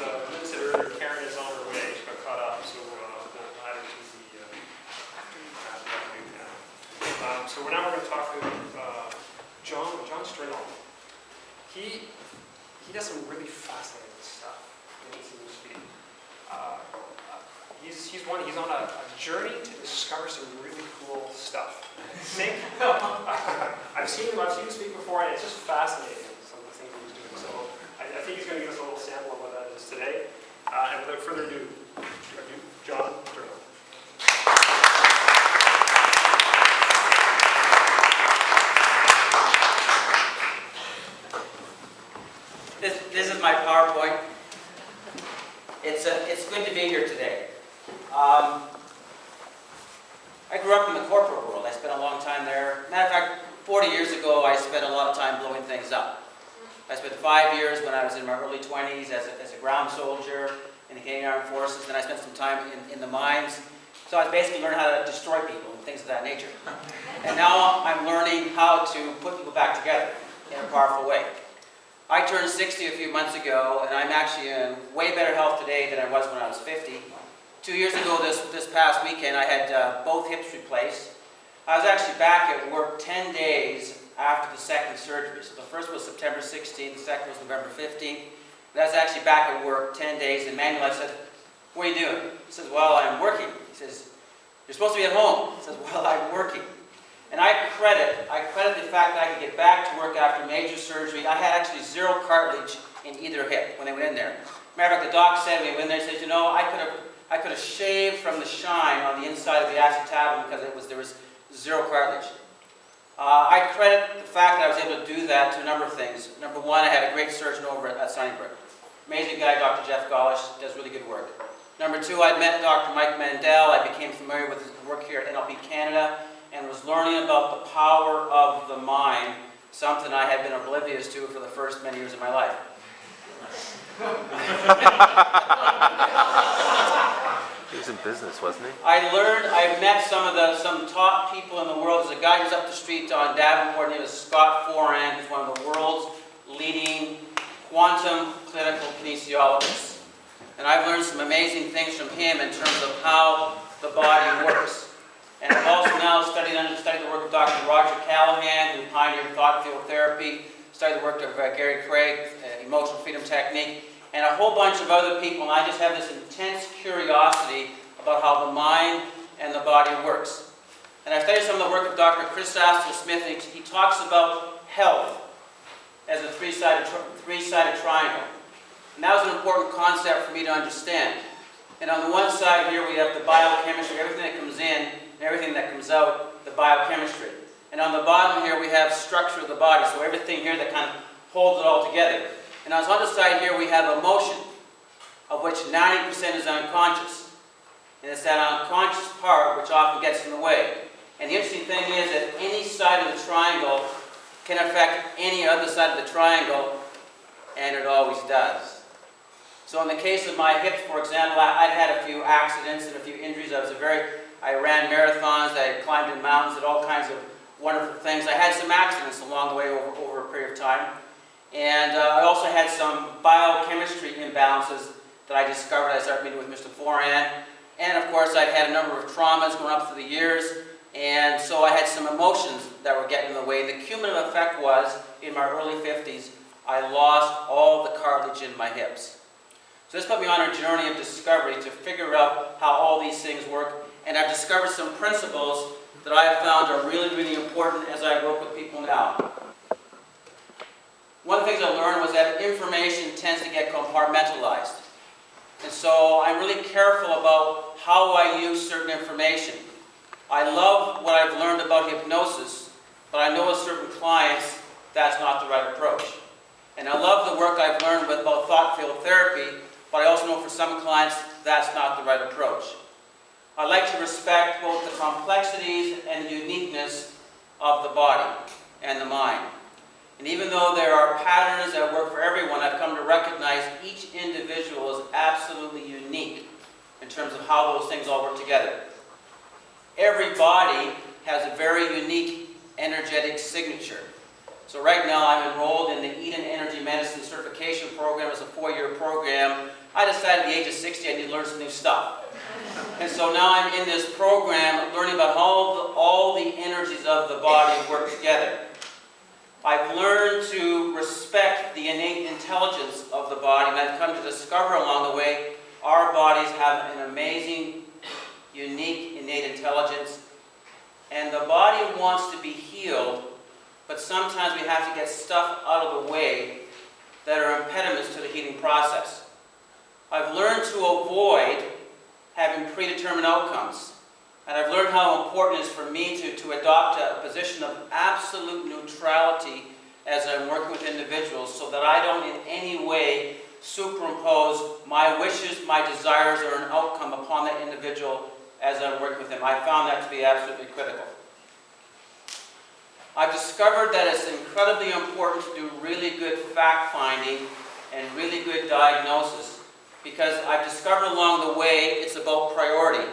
I said earlier, Karen is on her way. She got caught up, so we'll add her to the afternoon now. So now we're going to talk to John Steuernol. He does some really fascinating stuff in his speed. He's on a journey to discover some really cool stuff. I've seen him speak before, and it's just fascinating, some of the things he's doing. So I think he's going to give us a little sample of what that is today. And without further ado, John Steuernol. This is my PowerPoint. It's good to be here today. I grew up in the corporate world. I spent a long time there. Matter of fact, 40 years ago, I spent a lot of time blowing things up. I spent 5 years when I was in my early 20s as a ground soldier in the Canadian Armed Forces. Then I spent some time in the mines. So I was basically learning how to destroy people and things of that nature. And now I'm learning how to put people back together in a powerful way. I turned 60 a few months ago, and I'm actually in way better health today than I was when I was 50. 2 years ago, this past weekend, I had both hips replaced. I was actually back at work 10 days after the second surgery. So the first was September 16th, the second was November 15th. And I was actually back at work 10 days, and Manuel, I said, "What are you doing?" He says, "Well, I'm working." He says, "You're supposed to be at home." He says, "Well, I'm working." And I credit the fact that I could get back to work after major surgery. I had actually zero cartilage in either hip when I went in there. Matter of fact, the doc said when we went in there, he said, "You know, I could have shaved from the shine on the inside of the acetabulum because there was zero cartilage." I credit the fact that I was able to do that to a number of things. Number one, I had a great surgeon over at Sunnybrook. Amazing guy, Dr. Jeff Gollish, does really good work. Number two, I met Dr. Mike Mandel. I became familiar with his work here at NLP Canada and was learning about the power of the mind, something I had been oblivious to for the first many years of my life. He was in business, wasn't he? I met some top people in the world. There's a guy who's up the street on Davenport named Scott Foran, who's one of the world's leading quantum clinical kinesiologists. And I've learned some amazing things from him in terms of how the body works. And I've also now studied the work of Dr. Roger Callahan, who pioneered thought field therapy, studied the work of Gary Craig, emotional freedom technique, and a whole bunch of other people. And I just have this intense curiosity about how the mind and the body works. And I studied some of the work of Dr. Chris Smith, and he talks about health as a three-sided triangle. And that was an important concept for me to understand. And on the one side here we have the biochemistry, everything that comes in and everything that comes out, the biochemistry. And on the bottom here we have structure of the body, so everything here that kind of holds it all together. And on the side here we have emotion, of which 90% is unconscious. And it's that unconscious part which often gets in the way. And the interesting thing is that any side of the triangle can affect any other side of the triangle, and it always does. So in the case of my hips, for example, I'd had a few accidents and a few injuries. I ran marathons, I climbed in mountains, did all kinds of wonderful things. I had some accidents along the way over a period of time. And I also had some biochemistry imbalances that I discovered. I started meeting with Mr. Foran. And of course, I'd had a number of traumas going up through the years. And so I had some emotions that were getting in the way. The cumulative effect was, in my early 50s, I lost all the cartilage in my hips. So this put me on a journey of discovery to figure out how all these things work. And I've discovered some principles that I have found are really, really important as I work with people now. One of the things I learned was that information tends to get compartmentalized. And so I'm really careful about how I use certain information. I love what I've learned about hypnosis, but I know with certain clients that's not the right approach. And I love the work I've learned about thought field therapy, but I also know for some clients that's not the right approach. I like to respect both the complexities and the uniqueness of the body and the mind. And even though there are patterns that work for everyone, I've come to recognize each individual is absolutely unique in terms of how those things all work together. Every body has a very unique energetic signature. So right now I'm enrolled in the Eden Energy Medicine Certification Program. It's a 4-year program I decided at the age of 60 I need to learn some new stuff. And so now I'm in this program learning about how all the energies of the body work together. I've learned to respect the innate intelligence of the body, and I've come to discover along the way our bodies have an amazing, unique, innate intelligence. And the body wants to be healed, but sometimes we have to get stuff out of the way that are impediments to the healing process. I've learned to avoid having predetermined outcomes. And I've learned how important it is for me to adopt a position of absolute neutrality as I'm working with individuals, so that I don't in any way superimpose my wishes, my desires, or an outcome upon that individual as I'm working with them. I found that to be absolutely critical. I've discovered that it's incredibly important to do really good fact-finding and really good diagnosis, because I've discovered along the way it's about priority.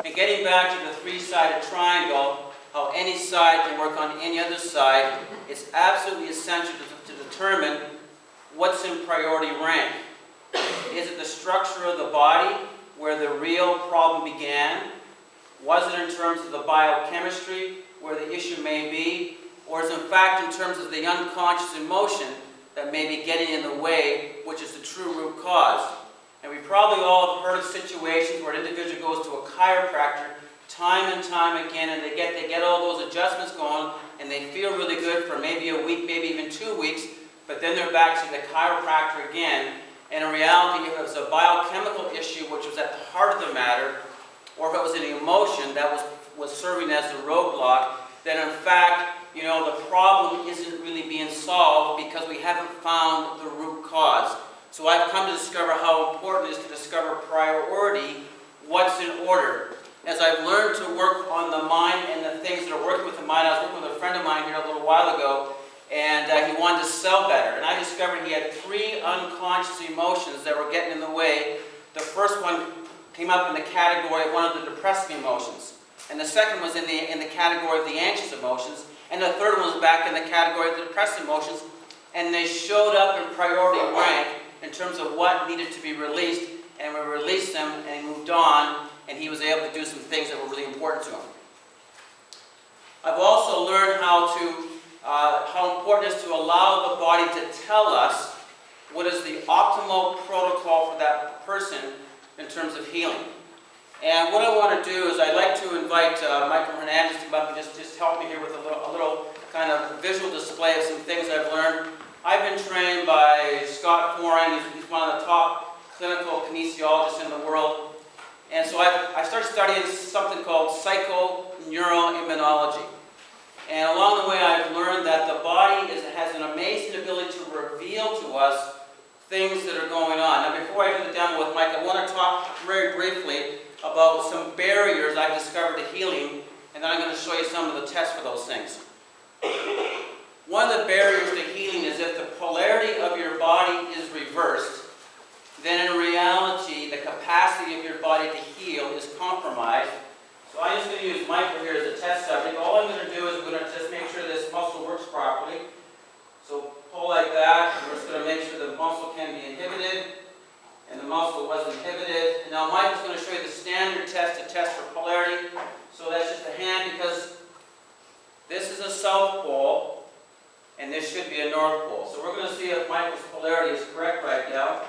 And getting back to the three-sided triangle, how any side can work on any other side, it's absolutely essential to determine what's in priority rank. Is it the structure of the body where the real problem began? Was it in terms of the biochemistry where the issue may be? Or is it in fact in terms of the unconscious emotion that may be getting in the way, which is the true root cause? And we probably all have heard of situations where an individual goes to a chiropractor time and time again, and they get all those adjustments going, and they feel really good for maybe a week, maybe even 2 weeks, but then they're back to the chiropractor again. And in reality, if it was a biochemical issue which was at the heart of the matter, or if it was an emotion that was serving as the roadblock, then in fact, you know, the problem isn't really being solved because we haven't found the root cause. So I've come to discover how important it is to discover priority, what's in order. As I've learned to work on the mind and the things that are working with the mind, I was working with a friend of mine here a little while ago, and he wanted to sell better. And I discovered he had 3 unconscious emotions that were getting in the way. The first one came up in the category of one of the depressing emotions. And the second was in the category of the anxious emotions. And the third one was back in the category of the depressed emotions. And they showed up in priority rank in terms of what needed to be released. And we released them, and he moved on, and he was able to do some things that were really important to him. I've also learned how important it is to allow the body to tell us what is the optimal protocol for that person in terms of healing. And what I want to do is I'd like to invite Michael Hernandez to come up and just help me here with a little kind of visual display of some things I've learned. I've been trained by Scott Foran. He's one of the top clinical kinesiologists in the world. And so I started studying something called psychoneuroimmunology. And along the way I've learned that the body has an amazing ability to reveal to us things that are going on. Now before I do the demo with Mike, I want to talk very briefly about some barriers I've discovered to healing, and then I'm going to show you some of the tests for those things. One of the barriers to healing is if the polarity of your body is reversed, then in reality the capacity of your body to heal is compromised. So I'm just going to use Michael here as a test subject. All I'm going to do is I'm going to just make sure this muscle works properly. So pull like that. We're just going to make sure the muscle can be inhibited, and the muscle was inhibited. And now Michael's going to show you the standard test to test for polarity. So that's just a hand, because this is a south pole, and this should be a north pole. So we're going to see if Michael's polarity is correct right now.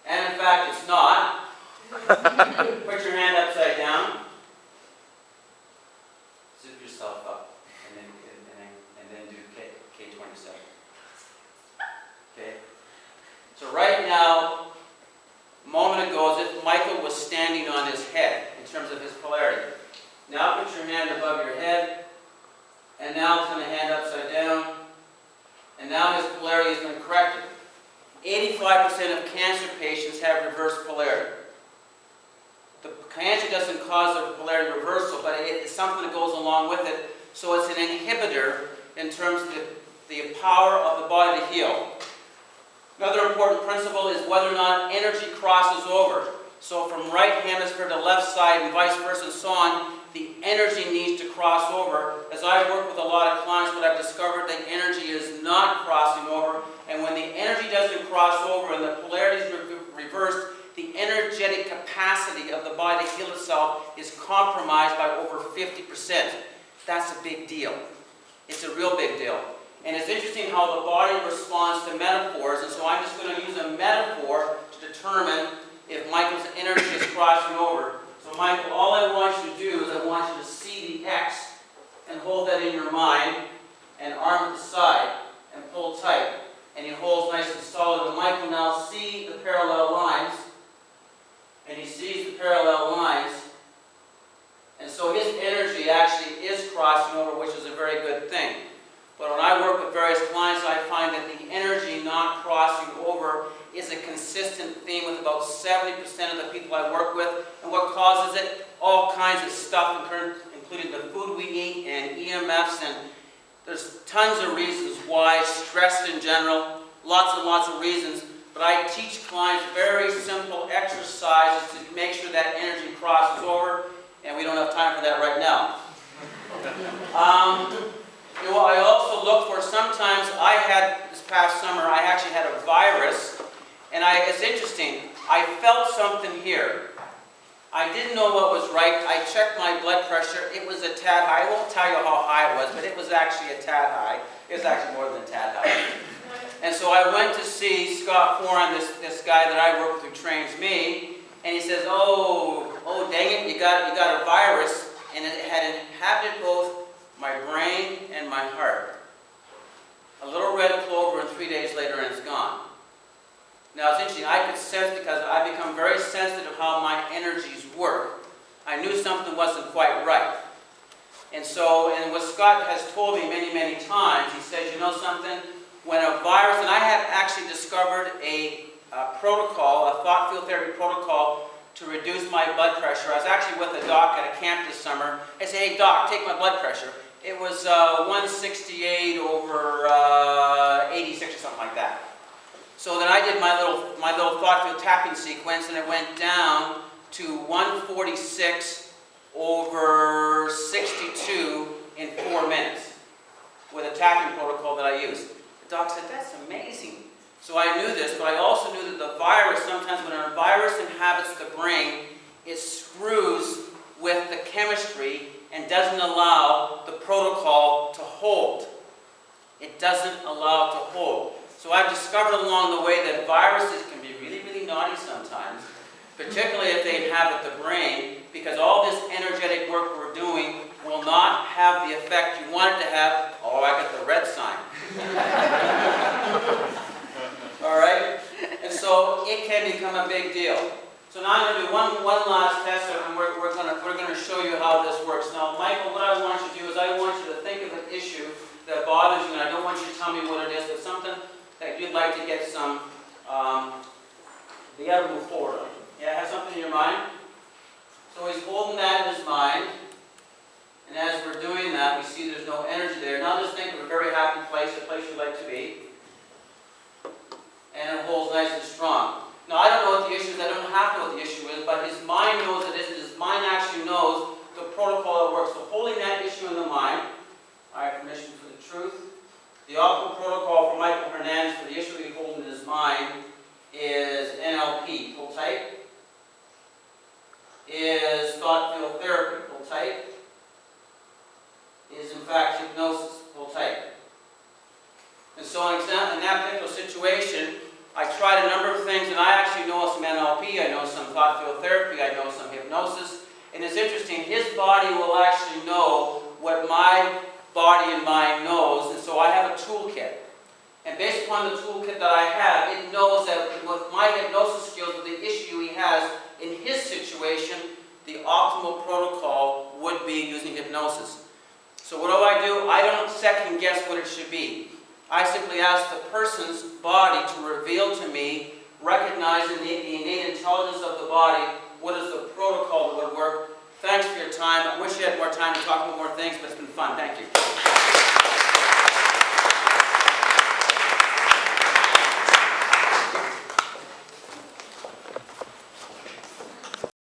And in fact, it's not. Put your hand upside down. Zip yourself up, and then do K27. Okay. So right now, a moment ago, as if Michael was standing on his head in terms of his polarity. Now put your hand above your head, and now it's going to hand upside down, and now his polarity has been corrected. 85% of cancer patients have reversed polarity. The cancer doesn't cause a polarity reversal, but it's something that goes along with it. So it's an inhibitor in terms of the power of the body to heal. Another important principle is whether or not energy crosses over. So from right hemisphere to left side and vice versa and so on, the energy needs to cross over. As I work with a lot of clients, what I've discovered, that energy is not crossing over. And And when the energy doesn't cross over and the polarity is reversed, the energetic capacity of the body to heal itself is compromised by over 50%. That's a big deal. It's a real big deal. And it's interesting how the body responds to metaphors, and so I'm just going to use a metaphor to determine if Michael's energy is crossing over. So Michael, all I want you to do is I want you to see the X and hold that in your mind, and arm at the side, and pull tight. And he holds nice and solid. And Michael now see the parallel lines, and he sees the parallel lines, and so his energy actually is crossing over, which is a very good thing. But when I work with various clients, I find that the energy not crossing over is a consistent theme with about 70% of the people I work with. And what causes it? All kinds of stuff, including the food we eat and EMFs, and there's tons of reasons why, stress in general, lots and lots of reasons. But I teach clients very simple exercises to make sure that energy crosses over, and we don't have time for that right now. I also look for, sometimes this past summer, I actually had a virus, and it's interesting, I felt something here. I didn't know what was right. I checked my blood pressure. It was a tad high. I won't tell you how high it was, but it was actually a tad high. It was actually more than a tad high. And so I went to see Scott Foran, this guy that I work with who trains me, and he says, oh dang it, you got a virus, and it had inhabited both my brain and my heart. A little red clover, and 3 days later, and it's gone. Now it's interesting, I could sense, because I become very sensitive how my energies work. I knew something wasn't quite right. And what Scott has told me many, many times, he says, you know something, when a virus, and I had actually discovered a protocol, a thought field therapy protocol to reduce my blood pressure. I was actually with a doc at a camp this summer. I said, hey doc, take my blood pressure. It was 168 over 86 or something like that. So then I did my little thought field tapping sequence, and it went down to 146 over 62 in 4 minutes with a tapping protocol that I used. The doc said, that's amazing. So I knew this, but I also knew that the virus, sometimes when a virus inhabits the brain, it screws with the chemistry and doesn't allow the protocol to hold. It doesn't allow it to hold. So I've discovered along the way that viruses can be really, really naughty sometimes, particularly if they inhabit the brain, because all this energetic work we're doing will not have the effect you want it to have. Oh, I got the red sign. All right? And so it can become a big deal. So now I'm going to do one last test, and we're going to show you how this works. Now, Michael, what I want you to do is I want you to think of an issue that bothers you, and I don't want you to tell me what it is, but something that you'd like to get some, you got to move forward on. Yeah, have something in your mind? So he's holding that in his mind, and as we're doing that, we see there's no energy there. Now just think of a very happy place, a place you'd like to be, and it holds nice and strong. Now I don't know what the issue is, I don't have to know what the issue is, but his mind knows it is, his mind actually knows the protocol that works. So holding that issue in the mind, I have permission for the truth. The optimal protocol for Michael Hernandez for the issue he holds in his mind is NLP, pull tight. Is thought field therapy, pull tight. Is in fact hypnosis, pull tight. And so in that particular situation, I tried a number of things, and I actually know some NLP, I know some thought field therapy, I know some hypnosis. And it's interesting, his body will actually know what my body and mind knows, and so I have a toolkit. And based upon the toolkit that I have, it knows that with my hypnosis skills, with the issue he has in his situation, the optimal protocol would be using hypnosis. So what do? I don't second guess what it should be. I simply ask the person's body to reveal to me, recognizing the innate intelligence of the body, what is the protocol that would work. Thanks for your time. I wish you had more time to talk about more things, but it's been fun. Thank you.